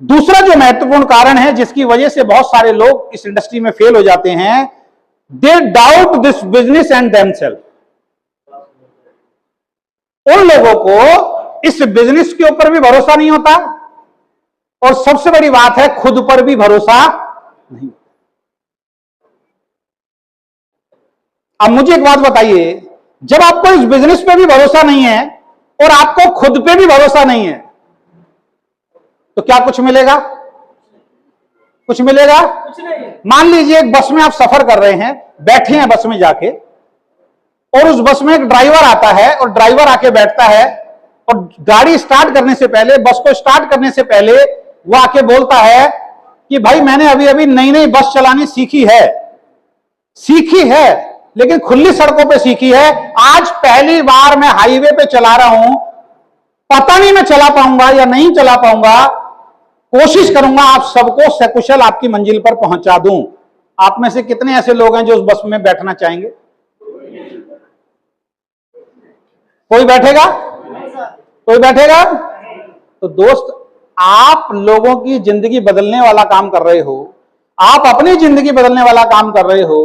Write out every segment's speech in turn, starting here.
दूसरा जो महत्वपूर्ण कारण है जिसकी वजह से बहुत सारे लोग इस इंडस्ट्री में फेल हो जाते हैं, they doubt this business and themselves. उन लोगों को इस बिजनेस के ऊपर भी भरोसा नहीं होता और सबसे बड़ी बात है खुद पर भी भरोसा नहीं। अब मुझे एक बात बताइए, जब आपको इस बिजनेस पे भी भरोसा नहीं है और आपको खुद पे भी भरोसा नहीं है, तो क्या कुछ मिलेगा? कुछ मिलेगा? कुछ नहीं। मान लीजिए एक बस में आप सफर कर रहे हैं, बैठे हैं बस में जाके, और उस बस में एक ड्राइवर आता है और ड्राइवर आके बैठता है और गाड़ी स्टार्ट करने से पहले, बस को स्टार्ट करने से पहले वो आके बोलता है कि भाई मैंने अभी अभी नई नई बस चलानी सीखी है लेकिन खुली सड़कों पे सीखी है, आज पहली बार मैं हाईवे पे चला रहा हूं, पता नहीं मैं चला पाऊंगा या नहीं चला पाऊंगा, कोशिश करूंगा आप सबको सकुशल आपकी मंजिल पर पहुंचा दूं। आप में से कितने ऐसे लोग हैं जो उस बस में बैठना चाहेंगे? कोई बैठेगा? कोई बैठेगा? तो दोस्त, आप लोगों की जिंदगी बदलने वाला काम कर रहे हो, आप अपनी जिंदगी बदलने वाला काम कर रहे हो,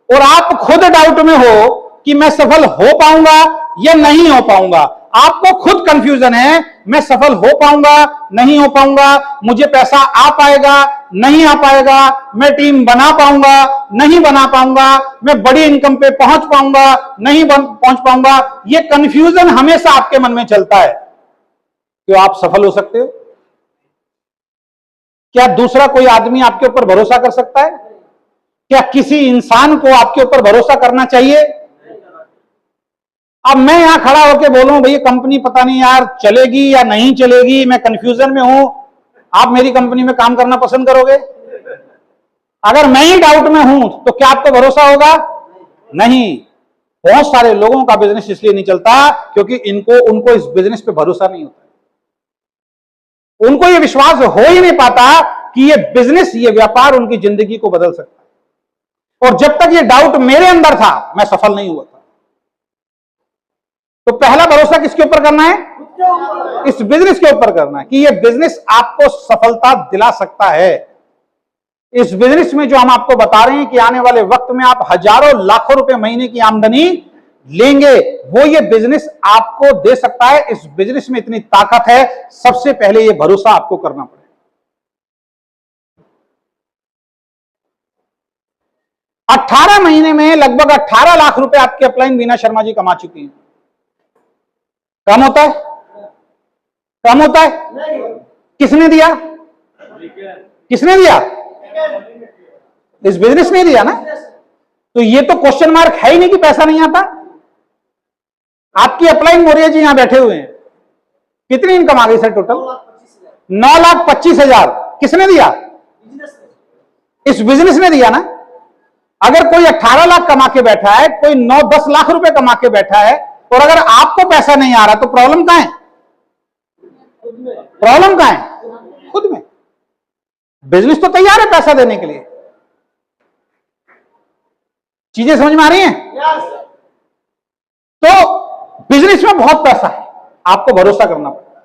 और आप खुद डाउट में हो कि मैं सफल हो पाऊंगा या नहीं हो पाऊंगा। आपको खुद कंफ्यूजन है, मैं सफल हो पाऊंगा नहीं हो पाऊंगा, मुझे पैसा आ पाएगा नहीं आ पाएगा, मैं टीम बना पाऊंगा नहीं बना पाऊंगा, मैं बड़ी इनकम पे पहुंच पाऊंगा नहीं पहुंच पाऊंगा। ये कंफ्यूजन हमेशा आपके मन में चलता है। क्यों आप सफल हो सकते हो? क्या दूसरा कोई आदमी आपके ऊपर भरोसा कर सकता है? क्या किसी इंसान को आपके ऊपर भरोसा करना चाहिए? अब मैं यहां खड़ा होकर बोलूं भैया कंपनी पता नहीं यार चलेगी या नहीं चलेगी, मैं कंफ्यूजन में हूं, आप मेरी कंपनी में काम करना पसंद करोगे? अगर मैं ही डाउट में हूं तो क्या आपको भरोसा होगा? नहीं। बहुत सारे लोगों का बिजनेस इसलिए नहीं चलता क्योंकि उनको इस बिजनेस पे भरोसा नहीं होता, उनको ये विश्वास हो ही नहीं पाता कि ये बिजनेस, ये व्यापार उनकी जिंदगी को बदल सकता है। और जब तक ये डाउट मेरे अंदर था मैं सफल नहीं हुआ था। तो पहला भरोसा किसके ऊपर करना है? इस बिजनेस के ऊपर करना है कि ये बिजनेस आपको सफलता दिला सकता है। इस बिजनेस में जो हम आपको बता रहे हैं कि आने वाले वक्त में आप हजारों लाखों रुपए महीने की आमदनी लेंगे, वो ये बिजनेस आपको दे सकता है। इस बिजनेस में इतनी ताकत है, सबसे पहले ये भरोसा आपको करना पड़ेगा। 18 महीने में लगभग 18 लाख रुपए आपके अपलाइन बीना शर्मा जी कमा चुकी हैं। कम होता है? कम होता है? किसने दिया? किसने दिया? इस बिजनेस ने दिया ना। तो ये तो क्वेश्चन मार्क है ही नहीं कि पैसा नहीं आता। आपकी अपलाइन मोरिया जी यहां बैठे हुए हैं, कितनी इनकम आ गई सर टोटल? 9,25,000। किसने दिया? इस बिजनेस ने दिया ना। अगर कोई 18 लाख कमा के बैठा है, कोई 9-10 लाख रुपए कमा के बैठा है, और अगर आपको पैसा नहीं आ रहा तो प्रॉब्लम कहां है? प्रॉब्लम कहां है? खुद में। बिजनेस तो तैयार है पैसा देने के लिए। चीजें समझ में आ रही हैं? तो बिजनेस में बहुत पैसा है, आपको भरोसा करना पड़ेगा।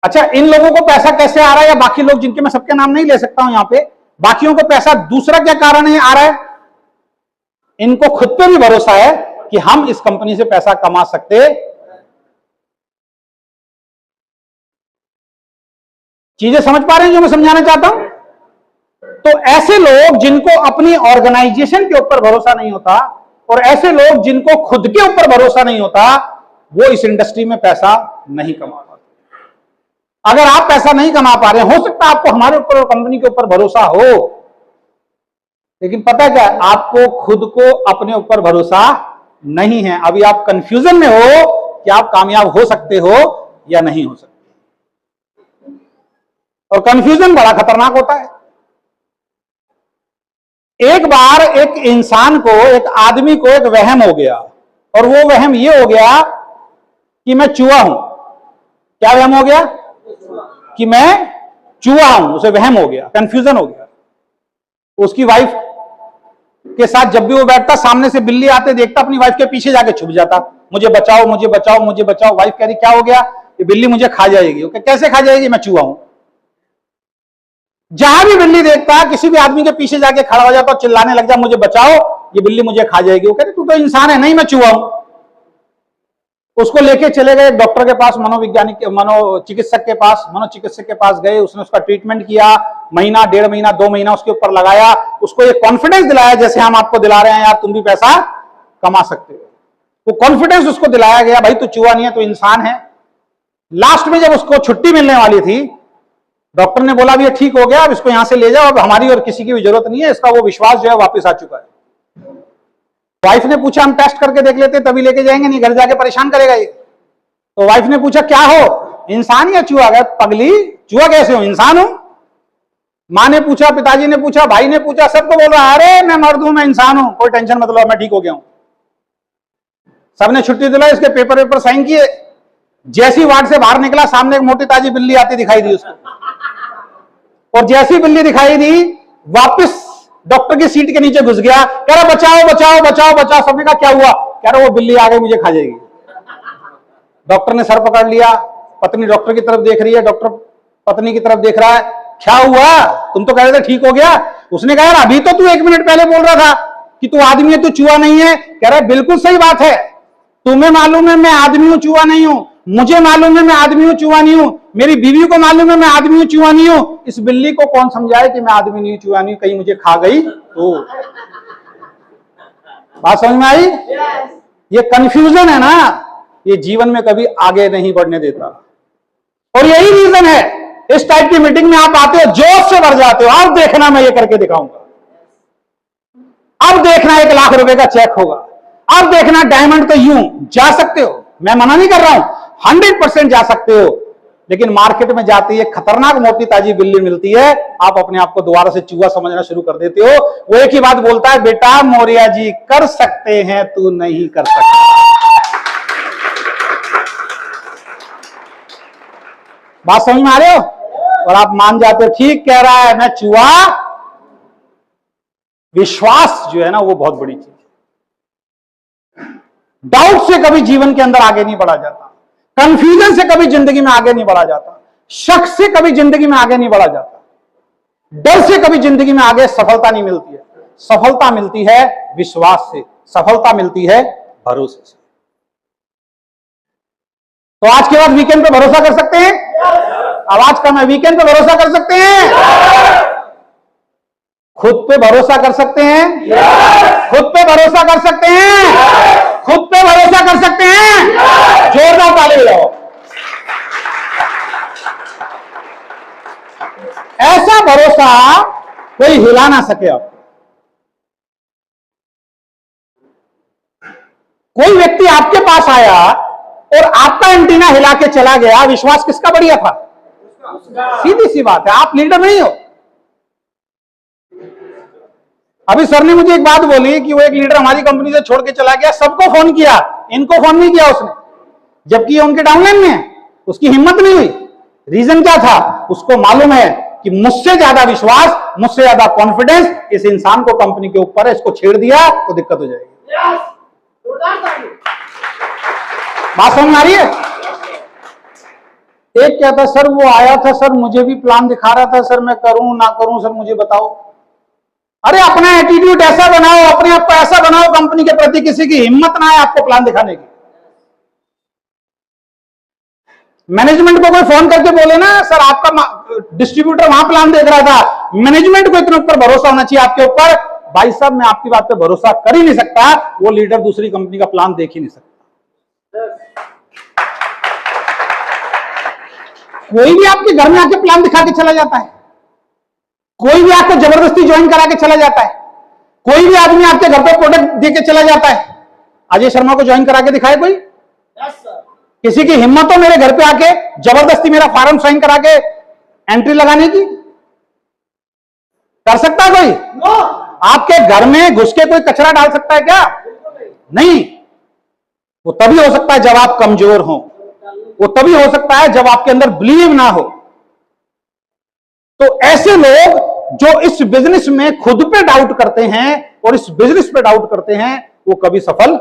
अच्छा, इन लोगों को पैसा कैसे आ रहा है, या बाकी लोग जिनके मैं सबके नाम नहीं ले सकता हूं यहां पे, बाकियों को पैसा दूसरा क्या कारण है आ रहा है? इनको खुद पे भी भरोसा है कि हम इस कंपनी से पैसा कमा सकते। चीजें समझ पा रहे हैं जो मैं समझाना चाहता हूं? तो ऐसे लोग जिनको अपनी ऑर्गेनाइजेशन के ऊपर भरोसा नहीं होता, और ऐसे लोग जिनको खुद के ऊपर भरोसा नहीं होता, वो इस इंडस्ट्री में पैसा नहीं कमा पाते। अगर आप पैसा नहीं कमा पा रहे, हो सकता है आपको हमारे ऊपर और कंपनी के ऊपर भरोसा हो, लेकिन पता है क्या, आपको खुद को अपने ऊपर भरोसा नहीं है। अभी आप कंफ्यूजन में हो कि आप कामयाब हो सकते हो या नहीं हो सकते। और कंफ्यूजन बड़ा खतरनाक होता है। एक बार एक इंसान को, एक आदमी को एक वहम हो गया, और वो वहम ये हो गया कि मैं चूहा हूं। क्या वहम हो गया? कि मैं चूहा हूं। उसे वहम हो गया, कंफ्यूजन हो गया। उसकी वाइफ के साथ जब भी वो बैठता, सामने से बिल्ली आते देखता, अपनी वाइफ के पीछे जाके छुप जाता, मुझे बचाओ मुझे बचाओ मुझे बचाओ। वाइफ कह रही क्या हो गया? ये बिल्ली मुझे खा जाएगी। कैसे खा जाएगी? मैं चूहा हूं। जहां भी बिल्ली देखता है किसी भी आदमी के पीछे जाके खड़ा हो जाता और चिल्लाने लग जा, मुझे बचाओ, ये बिल्ली मुझे खा जाएगी। वो कहते तू तो इंसान है, नहीं मैं चूहा हूं। उसको लेके चले गए एक डॉक्टर के पास, मनोवैज्ञानिक, मनोचिकित्सक के पास, मनोचिकित्सक के पास गए। उसने उसका ट्रीटमेंट किया, महीना, 1.5 महीना, 2 महीना उसके ऊपर लगाया। उसको एक कॉन्फिडेंस दिलाया जैसे हम आपको दिला रहे हैं, यार तुम भी पैसा कमा सकते हो। वो कॉन्फिडेंस उसको दिलाया गया, भाई तू चूहा नहीं है, तू इंसान है। लास्ट में जब उसको छुट्टी मिलने वाली थी, डॉक्टर ने बोला, अब ये ठीक हो गया, अब इसको यहां से ले जाओ, अब हमारी और किसी की भी जरूरत नहीं है, इसका वो विश्वास जो है वापस आ चुका है। वाइफ ने पूछा, हम टेस्ट करके देख लेते तभी लेके जाएंगे, नहीं घर जाके परेशान करेगा ये। तो वाइफ ने पूछा, क्या हो, इंसान या चूहा? गया पगली, चूहा कैसे हो, इंसान हूं। मां ने पूछा, पिताजी ने पूछा, भाई ने पूछा, सबको बोल रहा, अरे मैं मर्द हूं, मैं इंसान हूं, कोई टेंशन मत लो, मैं ठीक हो गया हूं। सबने छुट्टी दिलाई, इसके पेपर वेपर साइन किए। जैसी वार्ड से बाहर निकला, सामने एक मोटी ताजी बिल्ली आती दिखाई दी उसको, और जैसी बिल्ली दिखाई दी वापस डॉक्टर की सीट के नीचे घुस गया, कह रहा बचाओ बचाओ बचाओ बचाओ। सबने कहा क्या हुआ? कह रहा वो बिल्ली आ गई, मुझे खा जाएगी। डॉक्टर ने सर पकड़ लिया, पत्नी डॉक्टर की तरफ देख रही है, डॉक्टर पत्नी की तरफ देख रहा है, क्या हुआ, तुम तो कह रहे थे ठीक हो गया। उसने कहा, यार अभी तो तू 1 मिनट पहले बोल रहा था कि तू आदमी है, तू चूहा नहीं है। कह रहा है बिल्कुल सही बात है, तुम्हें मालूम है मैं आदमी हूं, चूहा नहीं हूं। मुझे मालूम है मैं आदमी हूं, चूहा नहीं हूं। मेरी बीवी को मालूम है मैं आदमी हूं, चूहा नहीं हूं। इस बिल्ली को कौन समझाए कि मैं आदमी नहीं हूं, चूहा नहीं हूं, कहीं मुझे खा गई तो। बात समझ में आई? ये कंफ्यूजन है ना, ये जीवन में कभी आगे नहीं बढ़ने देता। और यही रीजन है, इस टाइप की मीटिंग में आप आते हो, जोश से भर जाते हो। अब देखना मैं ये करके दिखाऊंगा, अब देखना 1 लाख रुपए का चेक होगा, अब देखना डायमंड तो यूं जा सकते हो। मैं मना नहीं कर रहा हूं, 100% जा सकते हो, लेकिन मार्केट में जाते ही एक खतरनाक मोटी ताजी बिल्ली मिलती है, आप अपने आप को दोबारा से चूहा समझना शुरू कर देते हो। वो एक ही बात बोलता है, बेटा मौर्या जी कर सकते हैं, तू नहीं कर सकता। बात समझ में आ रहे हो? और आप मान जाते हो, ठीक कह रहा है, मैं चूहा। विश्वास जो है ना, वो बहुत बड़ी चीज है। डाउट से कभी जीवन के अंदर आगे नहीं बढ़ा जाता, कंफ्यूजन से कभी जिंदगी में आगे नहीं बढ़ा जाता, शक से कभी जिंदगी में आगे नहीं बढ़ा जाता, डर से कभी जिंदगी में आगे सफलता नहीं मिलती है। सफलता मिलती है विश्वास से, सफलता मिलती है भरोसे से। तो आज के बाद वीकेंड पे भरोसा कर सकते हैं? आवाज कम है, वीकेंड पे भरोसा कर सकते हैं? खुद पे भरोसा कर सकते हैं? खुद पे भरोसा कर सकते हैं? खुद पे भरोसा कर सकते हैं? जोरदार ताली बजाओ। ऐसा भरोसा कोई हिला ना सके आपको। कोई व्यक्ति आपके पास आया और आपका एंटीना हिला के चला गया, विश्वास किसका बढ़िया था? सीधी सी बात है, आप लीडर नहीं हो। अभी सर ने मुझे एक बात बोली कि वो एक लीडर हमारी कंपनी से छोड़ के चला गया, सबको फोन किया, इनको फोन नहीं किया उसने, जबकि ये उनके डाउनलाइन में है। उसकी हिम्मत नहीं हुई। रीजन क्या था? उसको मालूम है कि मुझसे ज्यादा विश्वास, मुझसे ज्यादा कॉन्फिडेंस इस इंसान को कंपनी के ऊपर है, इसको छेड़ दिया तो दिक्कत हो जाएगी। बात समझ में आ रही है? एक क्या था, सर वो आया था, सर मुझे भी प्लान दिखा रहा था, सर मैं करूं ना करूं, सर मुझे बताओ। अरे अपना एटीट्यूड ऐसा बनाओ, अपने आप को ऐसा बनाओ कंपनी के प्रति किसी की हिम्मत ना है आपको प्लान दिखाने की। मैनेजमेंट को कोई फोन करके बोले ना, सर आपका डिस्ट्रीब्यूटर वहां प्लान देख रहा था, मैनेजमेंट को इतना ऊपर भरोसा होना चाहिए आपके ऊपर, भाई साहब मैं आपकी बात पे भरोसा कर ही नहीं सकता, वो लीडर दूसरी कंपनी का प्लान देख ही नहीं सकता। कोई भी आपके घर में आके प्लान दिखा के चला जाता है, कोई भी आपको जबरदस्ती ज्वाइन करा के चला जाता है, कोई भी आदमी आपके घर पर प्रोडक्ट दे के चला जाता है। अजय शर्मा को ज्वाइन करा के दिखाए कोई? किसी की हिम्मत हो मेरे घर पे आके जबरदस्ती मेरा फॉर्म साइन करा के एंट्री लगाने की? कर सकता है कोई? आपके घर में घुस के कोई कचरा डाल सकता है क्या? नहीं। वो तभी हो सकता है जब आप कमजोर हो, वो तभी हो सकता है जब आपके अंदर बिलीव ना हो। तो ऐसे लोग जो इस बिजनेस में खुद पे डाउट करते हैं और इस बिजनेस पे डाउट करते हैं, वो कभी सफल